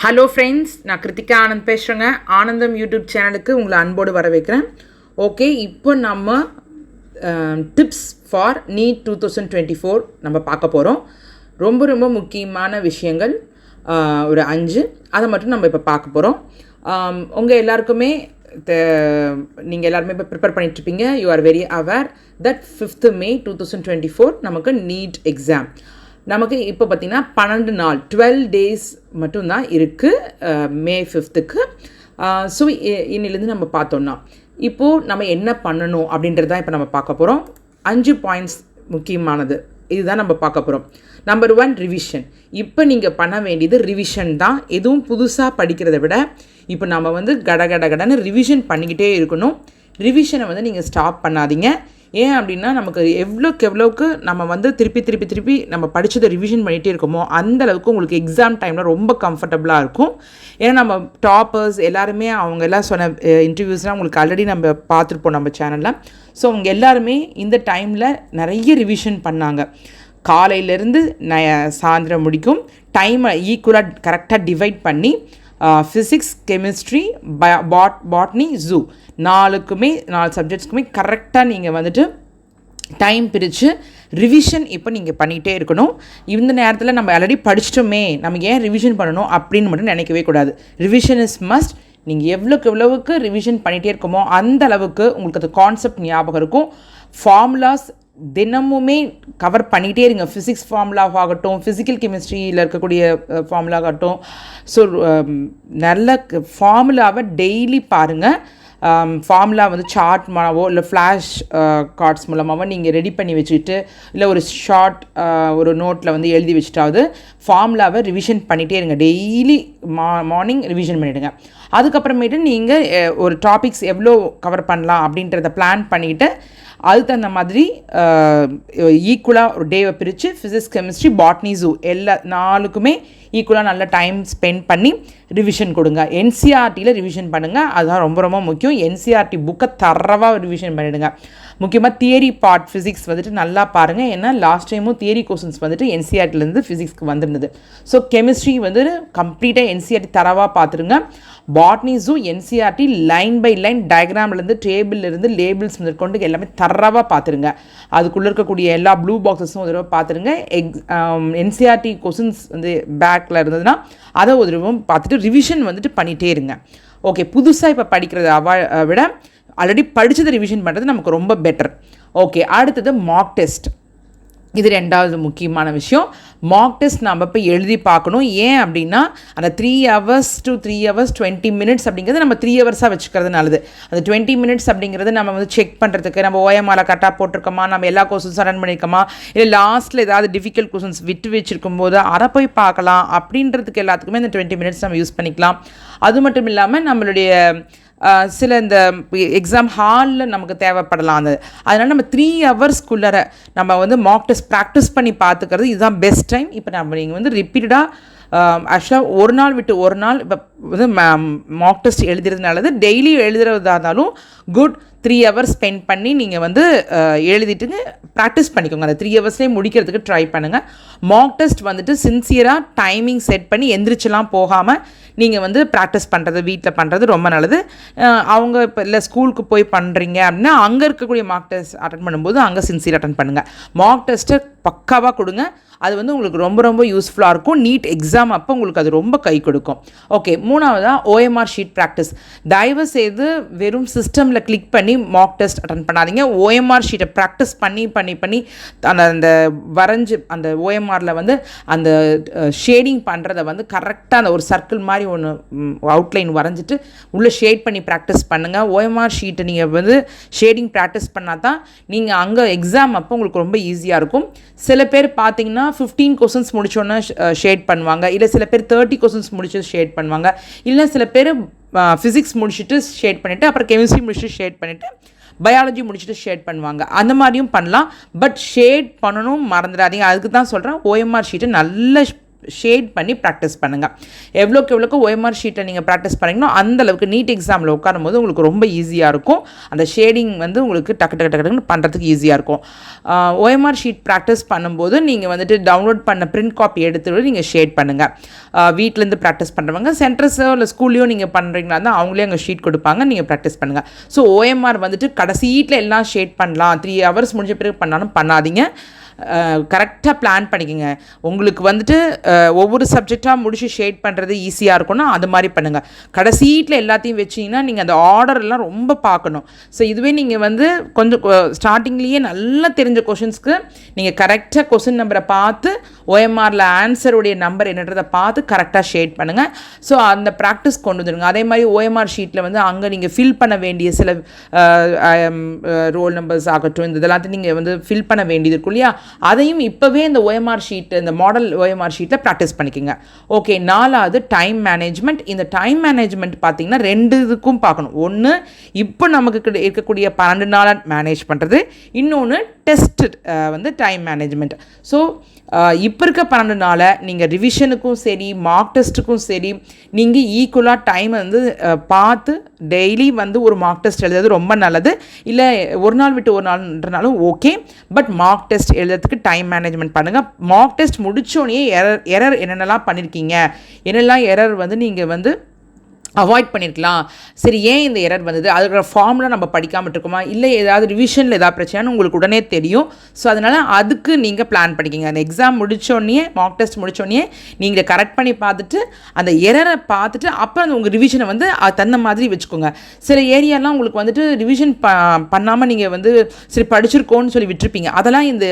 Hello friends, நான் கிருத்திகா ஆனந்த் பேசுகிறேங்க. ஆனந்தம் யூடியூப் சேனலுக்கு உங்களை அன்போடு வரவேற்கிறேன். ஓகே, இப்போ நம்ம டிப்ஸ் ஃபார் நீட் 2024 நம்ம பார்க்க போகிறோம். ரொம்ப ரொம்ப முக்கியமான விஷயங்கள் ஒரு 5 அதை மட்டும் நம்ம இப்போ பார்க்க போகிறோம். உங்கள் எல்லாருக்குமே நீங்கள் எல்லாருமே இப்போ ப்ரிப்பேர் பண்ணிட்டுருப்பீங்க. You are very aware that 5th May 2024 நமக்கு நீட் எக்ஸாம். நமக்கு இப்போ பார்த்திங்கன்னா 12 நாள் 12 days மட்டும்தான் இருக்குது May 5th. ஸோ இன்னிலேருந்து நம்ம பார்த்தோன்னா இப்போது நம்ம என்ன பண்ணணும் அப்படின்றதான் இப்போ நம்ம பார்க்க போகிறோம். 5 பாயிண்ட்ஸ் முக்கியமானது இதுதான் நம்ம பார்க்க போகிறோம். Number 1, revision. இப்போ நீங்கள் பண்ண வேண்டியது ரிவிஷன் தான். எதுவும் புதுசாக படிக்கிறத விட இப்போ நம்ம கடன்னு ரிவிஷன் பண்ணிக்கிட்டே இருக்கணும். ரிவிஷனை நீங்கள் ஸ்டாப் பண்ணாதீங்க. ஏன் அப்படின்னா நமக்கு எவ்வளோக்கு நம்ம திருப்பி நம்ம படித்ததை ரிவிஷன் பண்ணிகிட்டே இருக்கோமோ அந்தளவுக்கு உங்களுக்கு எக்ஸாம் டைமில் ரொம்ப கம்ஃபர்டபுளாக இருக்கும். ஏன்னா நம்ம டாப்பர்ஸ் எல்லாருமே அவங்க எல்லாம் சொன்ன இன்டர்வியூஸ்லாம் உங்களுக்கு ஆல்ரெடி நம்ம பார்த்துருப்போம் நம்ம சேனலில். ஸோ அவங்க எல்லாருமே இந்த டைமில் நிறைய ரிவிஷன் பண்ணாங்க. காலையிலேருந்து சாயந்தரம் முடிக்கும் டைமை ஈக்குவலாக கரெக்டாக டிவைட் பண்ணி ஃபிசிக்ஸ், கெமிஸ்ட்ரி, பாட்னி, ஜூ 4 சப்ஜெக்ட்ஸ்க்குமே கரெக்டாக நீங்கள் டைம் பிரித்து ரிவிஷன் இப்போ நீங்கள் பண்ணிகிட்டே இருக்கணும். இந்த நேரத்தில் நம்ம ஆல்ரெடி படிச்சிட்டோமே, நம்ம ஏன் ரிவிஷன் பண்ணணும் அப்படின்னு மட்டும் நினைக்கவே கூடாது. Revision is must. நீங்கள் எவ்வளோக்கு ரிவிஷன் பண்ணிகிட்டே இருக்கோமோ அந்த அளவுக்கு உங்களுக்கு அது கான்செப்ட் ஞாபகம் இருக்கும். ஃபார்முலாஸ் தினமுமே கவர் பண்ணிகிட்டே இருங்க. ஃபிசிக்ஸ் ஃபார்முலாவாகட்டும், ஃபிசிக்கல் கெமிஸ்ட்ரியில் இருக்கக்கூடிய ஃபார்முலாகட்டும். ஸோ நல்ல ஃபார்முலாவை டெய்லி பாருங்கள். ஃபார்முலா சார்ட் மூலமாவோ இல்லை ஃப்ளாஷ் கார்ட்ஸ் மூலமாகவோ நீங்கள் ரெடி பண்ணி வச்சுக்கிட்டு இல்லை ஒரு ஷார்ட் ஒரு நோட்டில் எழுதி வச்சுட்டாவது ஃபார்முலாவை ரிவிஷன் பண்ணிகிட்டே இருங்க. டெய்லி மார்னிங் ரிவிஷன் பண்ணிவிடுங்க. அதுக்கப்புறமேட்டு நீங்கள் ஒரு டாபிக்ஸ் எவ்வளோ கவர் பண்ணலாம் அப்படின்றத பிளான் பண்ணிவிட்டு அதுக்கு தகுந்த மாதிரி ஈக்குவலாக ஒரு டேவை பிரித்து ஃபிசிக்ஸ், கெமிஸ்ட்ரி, பாட்னி, ஜூ எல்லா 4க்குமே ஈக்குவலாக நல்ல டைம் ஸ்பெண்ட் பண்ணி ரிவிஷன் கொடுங்க. என்சிஆர்டியில் ரிவிஷன் பண்ணுங்கள். அதுதான் ரொம்ப ரொம்ப முக்கியம். என்சிஆர்டி புக்கை தரவாக ரிவிஷன் பண்ணிவிடுங்க. முக்கியமாக தியரி பார்ட் ஃபிசிக்ஸ் நல்லா பாருங்கள். ஏன்னா லாஸ்ட் டைமும் தியரி கொஸ்டின்ஸ் என்சிஆர்டிலேருந்து ஃபிசிக்ஸ்க்கு வந்திருந்தது. ஸோ கெமிஸ்ட்ரி கம்ப்ளீட்டாக என்சிஆர்டி தரவாக பார்த்துருங்க. Botany, zoo NCERT line by line டயக்ராம்லேருந்து டேபிள்லேருந்து லேபிள்ஸ் கொண்டு எல்லாமே தரவாக பார்த்துருங்க. அதுக்குள்ளே இருக்கக்கூடிய எல்லா ப்ளூ பாக்ஸஸும் ஒரு தடவை பார்த்துருங்க. என்சிஆர்டி கொஸ்டின்ஸ் பேக்கில் இருந்ததுன்னா அதை ஒரு தடவை பார்த்துட்டு ரிவிஷன் பண்ணிகிட்டே இருங்க. ஓகே, புதுசாக இப்போ படிக்கிறத விட ஆல்ரெடி படித்ததை ரிவிஷன் பண்ணுறது நமக்கு ரொம்ப பெட்டர். ஓகே, அடுத்தது மார்க் டெஸ்ட். இது 2வது முக்கியமான விஷயம். மார்க் டெஸ்ட் நம்ம இப்போ எழுதி பார்க்கணும். ஏன் அப்படின்னா அந்த 3 hours to 3 hours 20 minutes அப்படிங்கிறது நம்ம 3 hours வச்சுக்கிறது நல்லது. அந்த 20 minutes அப்படிங்கிறது நம்ம செக் பண்ணுறதுக்கு நம்ம ஓஎம்ஆரில் கரெக்டாக போட்டிருக்கோமா, நம்ம எல்லா கொஸ்டின்ஸும் ரன் பண்ணியிருக்கோமா, இல்லை லாஸ்ட்டில் ஏதாவது டிஃபிகல்ட் கொஸ்டின்ஸ் விட்டு வச்சுருக்கும் போது அதை போய் பார்க்கலாம். அப்படின்றதுக்கு எல்லாத்துக்குமே இந்த 20 minutes நம்ம யூஸ் பண்ணிக்கலாம். அது மட்டும் இல்லாமல் நம்மளுடைய சில இந்த எக்ஸாம் ஹாலில் நமக்கு தேவைப்படலாம். அதனால் நம்ம 3 hours நம்ம மார்க் டெஸ்ட் ப்ராக்டிஸ் பண்ணி பார்த்துக்கிறது இதுதான் பெஸ்ட் டைம். இப்போ நீங்கள் ரிப்பீட்டடாக ஆக்சுவலாக ஒரு நாள் விட்டு ஒரு நாள் இப்போ மார்க் டெஸ்ட் எழுதுறது நல்லது. டெய்லி எழுதுறதா இருந்தாலும் குட் 3 hours ஸ்பெண்ட் பண்ணி நீங்கள் எழுதிட்டுங்க ப்ராக்டிஸ் பண்ணிக்கோங்க. அந்த 3 hours முடிக்கிறதுக்கு ட்ரை பண்ணுங்கள். மார்க் டெஸ்ட் சின்சியராக டைமிங் செட் பண்ணி எந்திரிச்செல்லாம் போகாமல் நீங்கள் ப்ராக்டிஸ் பண்ணுறது வீட்டில் பண்ணுறது ரொம்ப நல்லது. அவங்க இப்போ இல்லை ஸ்கூலுக்கு போய் பண்ணுறீங்க அப்படின்னா அங்கே இருக்கக்கூடிய மார்க் டெஸ்ட் அட்டன் பண்ணும்போது அங்கே சின்சியர் அட்டன் பண்ணுங்கள். மார்க் டெஸ்ட்டை பக்காவாக கொடுங்க. அது உங்களுக்கு ரொம்ப ரொம்ப யூஸ்ஃபுல்லாக இருக்கும். நீட் எக்ஸாம் அப்போ உங்களுக்கு அது ரொம்ப கை கொடுக்கும். ஓகே, 3வதாக OMR ஷீட் ப்ராக்டிஸ். தயவு செய்து வெறும் சிஸ்டமில் கிளிக் பண்ணி மார்க் டெஸ்ட் அட்டன் பண்ணாதீங்க. OMR ஷீட்டை ப்ராக்டிஸ் பண்ணி அந்த வரைஞ்சி அந்த OMRல அந்த ஷேடிங் பண்ணுறதை கரெக்டாக அந்த ஒரு சர்க்கிள் மாதிரி ஒன்று அவுட்லைன் வரைஞ்சிட்டு உள்ளே ஷேட் பண்ணி ப்ராக்டிஸ் பண்ணுங்கள். OMR ஷீட்டை நீங்கள் ஷேடிங் ப்ராக்டிஸ் பண்ணால் தான் நீங்கள் அங்கே எக்ஸாம் அப்போ உங்களுக்கு ரொம்ப ஈஸியாக இருக்கும். சில பேர் பார்த்தீங்கன்னா 15 கொஸ்டின்ஸ் முடிச்சோன்னா ஷேட் பண்ணுவாங்க, இல்லை சில பேர் 30 கொஸ்டின்ஸ் முடிச்சு ஷேட் பண்ணுவாங்க, இல்லை சில பேர் ஃபிசிக்ஸ் முடிச்சுட்டு ஷேட் பண்ணிவிட்டு அப்புறம் கெமிஸ்ட்ரி முடிச்சுட்டு ஷேட் பண்ணிவிட்டு பயாலஜி முடிச்சுட்டு ஷேட் பண்ணுவாங்க. அந்த மாதிரியும் பண்ணலாம். பட் ஷேட் பண்ணணும் மறந்துடாதீங்க. அதுக்கு தான் சொல்கிறேன் OMR ஷீட்டை நல்ல ஷேட் பண்ணி ப்ராக்டிஸ் பண்ணுங்கள். எவ்வளோக்கு OMR ஷீட்டை நீங்கள் ப்ராக்டிஸ் பண்ணிங்கன்னா அந்தளவுக்கு நீட் எக்ஸாமில் உட்காரும் போது உங்களுக்கு ரொம்ப ஈஸியாக இருக்கும். அந்த ஷேடிங் வந்து உங்களுக்கு டக்குன்னு பண்ணுறதுக்கு ஈஸியாக இருக்கும். OMR ஷீட் ப்ராக்டிஸ் பண்ணும்போது நீங்கள் வந்துட்டு டவுன்லோட் பண்ண பிரிண்ட் காப்பி எடுத்துகிட்டு நீங்கள் ஷேட் பண்ணுங்கள். வீட்டிலேருந்து ப்ராக்டிஸ் பண்ணுறவங்க சென்டர்ஸோ இல்லை ஸ்கூல்லையோ நீங்கள் பண்ணுறீங்களா இருந்தால் அவங்களே அங்கே ஷீட் கொடுப்பாங்க, நீங்கள் ப்ராக்டிஸ் பண்ணுங்கள். ஸோ OMR வந்துட்டு கடைசீட்டில் எல்லாம் ஷேட் பண்ணலாம், 3 hours முடிஞ்ச பிறகு பண்ணாலும் பண்ணாதீங்க. கரெக்டாக பிளான் பண்ணிக்கோங்க. உங்களுக்கு வந்துட்டு ஒவ்வொரு சப்ஜெக்டாக முடிச்சு ஷேட் பண்ணுறது ஈஸியாக இருக்கும்னா அது மாதிரி பண்ணுங்கள். கடைசீட்டில் எல்லாத்தையும் வச்சிங்கன்னா நீங்கள் அந்த ஆர்டர்லாம் ரொம்ப பார்க்கணும். ஸோ இதுவே நீங்கள் வந்து கொஞ்சம் ஸ்டார்டிங்லேயே நல்லா தெரிஞ்ச கொஷின்ஸ்க்கு நீங்கள் கரெக்டாக கொஷின் நம்பரை பார்த்து OMRல ஆன்சருடைய நம்பர் என்னன்றதை பார்த்து கரெக்டாக ஷேட் பண்ணுங்கள். ஸோ அந்த ப்ராக்டிஸ் கொண்டு வந்துடுங்க. அதே மாதிரி OMR ஷீட்டில் வந்து அங்கே நீங்கள் ஃபில் பண்ண வேண்டிய சில ரோல் நம்பர்ஸ் ஆகட்டும், இந்த இதெல்லாத்தையும் நீங்கள் வந்து ஃபில் பண்ண வேண்டியது இருக்கும் இல்லையா, அதையும் இப்போவே இந்த OMR ஷீட், இந்த மாடல் OMR ஷீட்டில் ப்ராக்டிஸ் பண்ணிக்கோங்க. ஓகே, 4வது டைம் மேனேஜ்மெண்ட். இந்த டைம் மேனேஜ்மெண்ட் பார்த்தீங்கன்னா 2 இதுக்கும் பார்க்கணும். ஒன்று இப்போ நமக்கு இருக்கக்கூடிய 12 நாளை மேனேஜ் பண்ணுறது, இன்னொன்று டெஸ்ட் வந்து டைம் மேனேஜ்மெண்ட். ஸோ இப்போ இருக்க 12 நாளை நீங்கள் ரிவிஷனுக்கும் சரி மார்க் டெஸ்ட்டுக்கும் சரி நீங்கள் ஈக்குவலாக டைமை வந்து பார்த்து டெய்லி வந்து ஒரு மார்க் டெஸ்ட் எழுதுறது ரொம்ப நல்லது. இல்லை ஒரு நாள் விட்டு ஒரு நாள்ன்றனாலும் ஓகே, பட் மார்க் டெஸ்ட் எழுதுறதுக்கு டைம் மேனேஜ்மெண்ட் பண்ணுங்கள். மார்க் டெஸ்ட் முடித்தோடனே எரர் என்னென்னலாம் பண்ணியிருக்கீங்க, என்னெல்லாம் எரர் வந்து நீங்கள் வந்து அவாய்ட் பண்ணியிருக்கலாம், சரி ஏன் இந்த எரர் வந்தது, அதுக்கு ஃபார்முலா நம்ம படிக்காமல் இருக்கோமா, இல்லை ஏதாவது ரிவிஷனில் ஏதாவது பிரச்சனைன்னு உங்களுக்கு உடனே தெரியும். ஸோ அதனால் அதுக்கு நீங்கள் பிளான் பண்ணிக்கிங்க. அந்த எக்ஸாம் முடித்தோடனே மார்க் டெஸ்ட் முடித்தோடனே நீங்கள் கரெக்ட் பண்ணி பார்த்துட்டு அந்த எரரை பார்த்துட்டு அப்புறம் உங்கள் ரிவிஷனை வந்து தகுந்த மாதிரி வச்சுக்கோங்க. சில ஏரியாலாம் உங்களுக்கு வந்துட்டு ரிவிஷன் பண்ணாமல் நீங்கள் வந்து சரி படிச்சிருக்கோன்னு சொல்லி விட்டுருப்பீங்க. அதெல்லாம் இந்த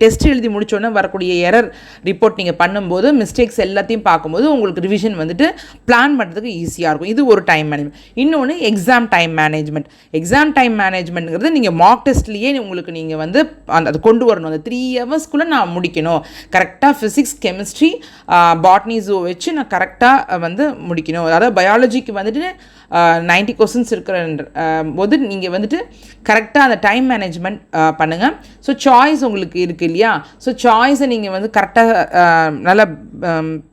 டெஸ்ட் எழுதி முடித்தோடனே வரக்கூடிய எரர் ரிப்போர்ட் நீங்கள் பண்ணும்போது மிஸ்டேக்ஸ் எல்லாத்தையும் பார்க்கும்போது உங்களுக்கு ரிவிஷன் வந்துட்டு பிளான் பண்ணுறதுக்கு ஈஸியாக இருக்கும். இது ஒரு டைம் மேனேஜ்மெண்ட். இன்னொன்று exam time management. Exam time மேனேஜ்மெண்ட்ங்கிறது நீங்கள் மார்க் டெஸ்ட்லேயே உங்களுக்கு நீங்கள் வந்து அது கொண்டு வரணும். அந்த 3 ஹவர்ஸ்க்குள்ளே நான் முடிக்கணும், கரெக்டாக ஃபிசிக்ஸ் கெமிஸ்ட்ரி பாட்னி ஜூ வச்சு நான் கரெக்டாக வந்து முடிக்கணும். அதாவது பயாலஜிக்கு வந்துட்டு 90 கொஸ்டின்ஸ் இருக்கிற போது நீங்கள் வந்துட்டு கரெக்டாக அந்த டைம் மேனேஜ்மெண்ட் பண்ணுங்கள். ஸோ சாய்ஸ் உங்களுக்கு இருக்குது இல்லையா, ஸோ சாய்ஸை நீங்கள் வந்து கரெக்டாக நல்லா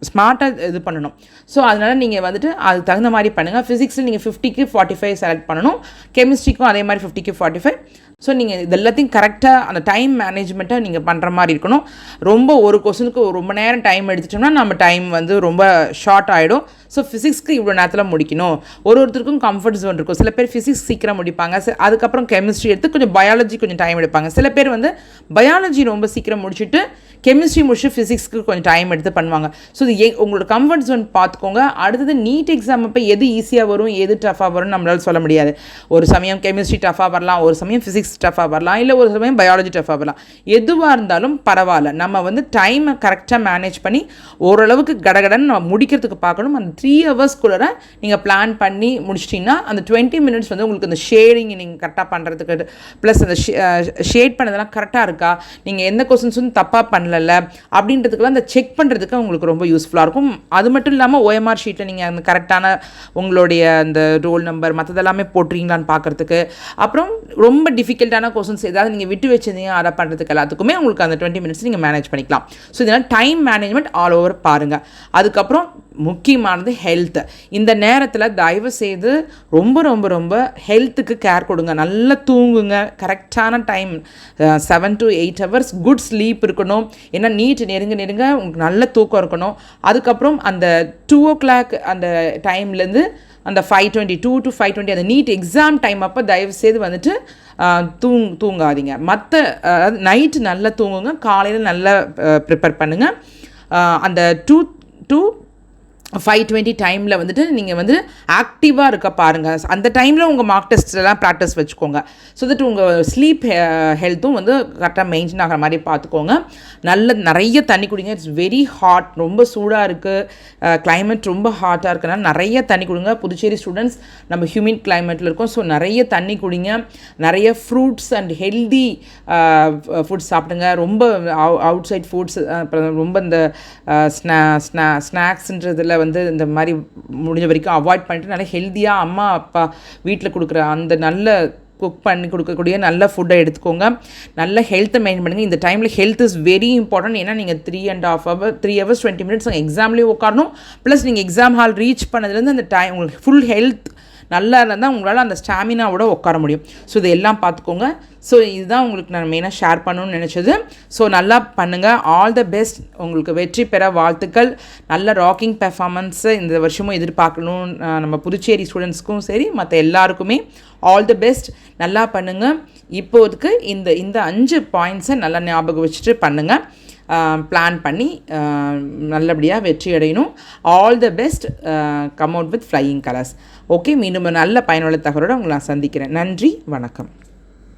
ஸ்மார்ட்டாக இது பண்ணணும். ஸோ அதனால் நீங்கள் வந்துட்டு அதுக்கு தகுந்த மாதிரி பண்ணுங்கள். ஃபிசிக்ஸில் நீங்கள் 50க்கு 45 செலக்ட் பண்ணணும், கெமிஸ்ட்ரிக்கும் அதே மாதிரி 50க்கு 45. ஸோ நீங்கள் இது எல்லாத்தையும் கரெக்டாக அந்த டைம் மேனேஜ்மெண்ட்டை நீங்கள் பண்ணுற மாதிரி இருக்கணும். ரொம்ப ஒரு கொஸ்டினுக்கு ரொம்ப நேரம் டைம் எடுத்துட்டோம்னா நம்ம டைம் வந்து ரொம்ப ஷார்ட் ஆகிடும். ஸோ ஃபிசிக்ஸ்க்கு இவ்வளோ நேரத்தில் முடிக்கணும். ஒருத்தருக்கும் கம்ஃபர்ட் ஜோன் இருக்கும். சில பேர் ஃபிசிக்ஸ் சீக்கிரம் முடிப்பாங்க, அதுக்கப்புறம் கெமிஸ்ட்ரி எடுத்து கொஞ்சம் பயாலஜி கொஞ்சம் டைம் எடுப்பாங்க. சில பேர் வந்து பயாலஜி ரொம்ப சீக்கிரம் முடிச்சுட்டு கெமிஸ்ட்ரி முடிச்சு ஃபிசிக்ஸ்க்கு கொஞ்சம் டைம் எடுத்து பண்ணுவாங்க. ஸோ இது உங்களோட கம்ஃபர்ட் ஜோன் பார்த்துக்கோங்க. அடுத்தது நீட் எக்ஸாம் அப்போ எது ஈஸியாக வரும் எது டஃபாக வரும்னு நம்மளால் சொல்ல முடியாது. ஒரு சமயம் கெமிஸ்ட்ரி டஃபாக வரலாம், ஒரு சமயம் ஃபிசிக்ஸ் டஃபாக வரலாம், இல்லை ஒரு சமயம் பயாலஜி டஃபாக வரலாம். எதுவாக இருந்தாலும் பரவாயில்ல, நம்ம வந்து டைமை கரெக்டாக மேனேஜ் பண்ணி ஓரளவுக்கு கடகடன்னு நம்ம முடிக்கிறதுக்கு பார்க்கணும். அந்த 3 ஹவர்ஸ்குள்ளே நீங்கள் பிளான் பண்ணி முடிச்சிட்டிங்கன்னா அந்த 20 மினிட்ஸ் வந்து உங்களுக்கு அந்த ஷேடிங் நீங்கள் கரெக்டாக பண்ணுறதுக்கு ப்ளஸ் அந்த ஷேட் பண்ணதெல்லாம் கரெக்டாக இருக்கா, நீங்கள் எந்த கொஸ்டின்ஸும் தப்பாக பண்ணல அப்படின்றதுக்கெல்லாம் அந்த செக் பண்ணுறதுக்கு உங்களுக்கு ரொம்ப யூஸ்ஃபுல்லாக இருக்கும். அது மட்டும் இல்லாமல் OMR ஷீட்டில் நீங்கள் அந்த கரெக்டான உங்களுடைய அந்த ரோல் நம்பர் மற்றதெல்லாமே போட்டுறீங்களான்னு பார்க்குறதுக்கு, அப்புறம் ரொம்ப டிஃபிகல்ட்டான கொஸ்டின்ஸ் ஏதாவது நீங்கள் விட்டு வச்சிருந்தீங்க அதை பண்ணுறதுக்கு எல்லாத்துக்குமே உங்களுக்கு அந்த 20 மினிட்ஸ் நீங்கள் மேனேஜ் பண்ணிக்கலாம். ஸோ இதனால் டைம் மேனேஜ்மெண்ட் ஆல் ஓவர் பாருங்கள். அதுக்கப்புறம் முக்கியமானது ஹெல்த். இந்த நேரத்தில் தயவு செய்து ரொம்ப ரொம்ப ரொம்ப ஹெல்த்துக்கு கேர் கொடுங்க. நல்லா தூங்குங்க, கரெக்டான time 7 to 8 hours good sleep இருக்கணும். ஏன்னா நீட் நெருங்க உங்களுக்கு நல்ல தூக்கம் இருக்கணும். அதுக்கப்புறம் அந்த 2 o'clock அந்த டைம்லேருந்து அந்த 5:20 2 to 5:20 அந்த நீட் எக்ஸாம் டைம் அப்போ தயவுசெய்து வந்துட்டு தூங்காதீங்க. மற்ற நைட்டு நல்லா தூங்குங்க, காலையில் நல்லா ப்ரிப்பேர் பண்ணுங்கள். அந்த 2 to 5:20 டைமில் வந்துட்டு நீங்கள் வந்து ஆக்டிவாக இருக்க பாருங்கள். அந்த டைமில் உங்கள் மார்க் டெஸ்ட்லாம் ப்ராக்டிஸ் வச்சுக்கோங்க. ஸோ தட் உங்கள் ஸ்லீப் ஹெல்த்தும் வந்து கரெக்டாக மெயின்டைன் ஆகிற மாதிரி பார்த்துக்கோங்க. நிறைய தண்ணி குடிங்க. இட்ஸ் வெரி ஹாட், ரொம்ப சூடாக இருக்குது, கிளைமேட் ரொம்ப ஹாட்டாக இருக்குன்னா நிறைய தண்ணி குடிங்க. புதுச்சேரி ஸ்டூடெண்ட்ஸ் நம்ம ஹியூமிட் கிளைமேட்டில் இருக்கோம். ஸோ நிறைய தண்ணி குடிங்க, நிறைய ஃப்ரூட்ஸ் அண்ட் ஹெல்தி ஃபுட்ஸ் சாப்பிடுங்க. ரொம்ப அவுட் சைட் ஃபுட்ஸ் அப்புறம் ரொம்ப இந்த ஸ்நாக்ஸுன்றதில் வந்து இந்த மாதிரி முடிஞ்ச வரைக்கும் அவாய்ட் பண்ணிட்டு நல்லா ஹெல்த்தியாக அம்மா அப்பா வீட்டில் கொடுக்குற அந்த நல்ல குக் பண்ணி கொடுக்கக்கூடிய நல்ல ஃபுட்டை எடுத்துக்கோங்க, நல்ல ஹெல்த்தை மெயின்டைன் பண்ணுங்கள். இந்த டைமில் ஹெல்த் இஸ் வெரி இம்பார்ட்டன்ட். ஏன்னா நீங்கள் 3 hours 20 minutes எக்ஸாம்லேயும் உட்காரணும், ப்ளஸ் நீங்கள் எக்ஸாம் ஹால் ரீச் பண்ணதுலேருந்து அந்த டைம் உங்களுக்கு ஃபுல் ஹெல்த் நல்லா இருந்தால் உங்களால் அந்த ஸ்டாமினாவோட உட்கார முடியும். ஸோ இதெல்லாம் பார்த்துக்கோங்க. ஸோ இதுதான் உங்களுக்கு நான் மெயினாக ஷேர் பண்ணணும்னு நினச்சது. ஸோ நல்லா பண்ணுங்கள். All the best. உங்களுக்கு வெற்றி பெற வாழ்த்துக்கள். நல்ல ராக்கிங் பெர்ஃபார்மன்ஸை இந்த வருஷமும் எதிர்பார்க்கணும். நம்ம புதுச்சேரி ஸ்டூடெண்ட்ஸ்க்கும் சரி மற்ற எல்லாருக்குமே ஆல் த பெஸ்ட். நல்லா பண்ணுங்கள். இப்போதுக்கு இந்த 5 பாயிண்ட்ஸை நல்லா ஞாபகம் வச்சுட்டு பண்ணுங்கள். பிளான் பண்ணி நல்லபடியாக வெற்றி அடையணும். All the best. Come out with flying colours. Okay, மீண்டும் நல்ல பயனுள்ள தகவலோடு உங்களை நான் சந்திக்கிறேன். நன்றி, வணக்கம்.